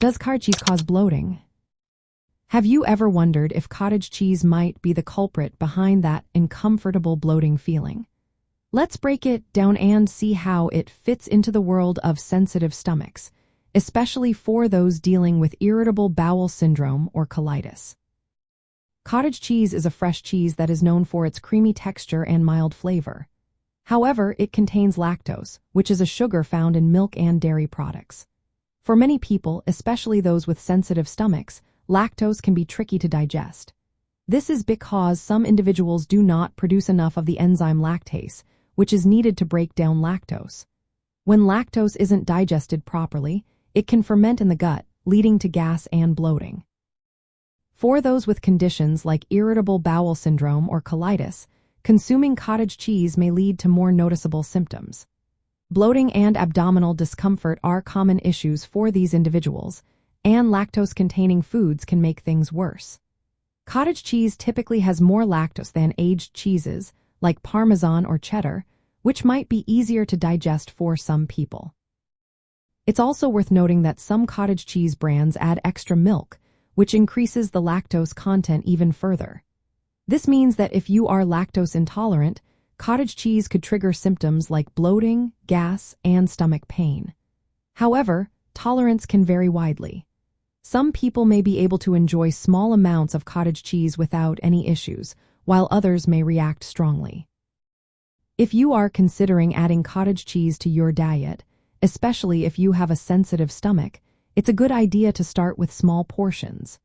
Does cottage cheese cause bloating? Have you ever wondered if cottage cheese might be the culprit behind that uncomfortable bloating feeling? Let's break it down and see how it fits into the world of sensitive stomachs, especially for those dealing with irritable bowel syndrome or colitis. Cottage cheese is a fresh cheese that is known for its creamy texture and mild flavor. However, it contains lactose, which is a sugar found in milk and dairy products. For many people, especially those with sensitive stomachs, lactose can be tricky to digest. This is because some individuals do not produce enough of the enzyme lactase, which is needed to break down lactose. When lactose isn't digested properly, it can ferment in the gut, leading to gas and bloating. For those with conditions like irritable bowel syndrome or colitis, consuming cottage cheese may lead to more noticeable symptoms. Bloating and abdominal discomfort are common issues for these individuals, and lactose-containing foods can make things worse. Cottage cheese typically has more lactose than aged cheeses, like Parmesan or cheddar, which might be easier to digest for some people. It's also worth noting that some cottage cheese brands add extra milk, which increases the lactose content even further. This means that if you are lactose intolerant, cottage cheese could trigger symptoms like bloating, gas, and stomach pain. However, tolerance can vary widely. Some people may be able to enjoy small amounts of cottage cheese without any issues, while others may react strongly. If you are considering adding cottage cheese to your diet, especially if you have a sensitive stomach, it's a good idea to start with small portions.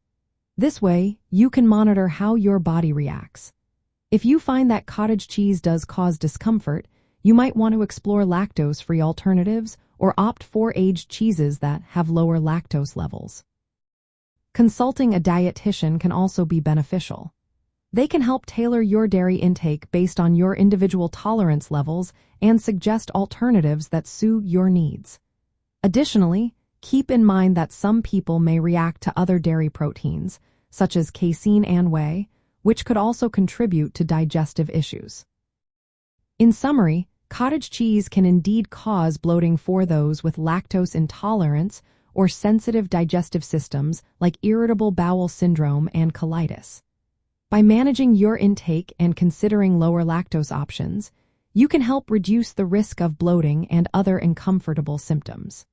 This way, you can monitor how your body reacts. If you find that cottage cheese does cause discomfort, you might want to explore lactose-free alternatives or opt for aged cheeses that have lower lactose levels. Consulting a dietitian can also be beneficial. They can help tailor your dairy intake based on your individual tolerance levels and suggest alternatives that suit your needs. Additionally, keep in mind that some people may react to other dairy proteins, such as casein and whey, which could also contribute to digestive issues. In summary, cottage cheese can indeed cause bloating for those with lactose intolerance or sensitive digestive systems like irritable bowel syndrome and colitis. By managing your intake and considering lower lactose options, you can help reduce the risk of bloating and other uncomfortable symptoms.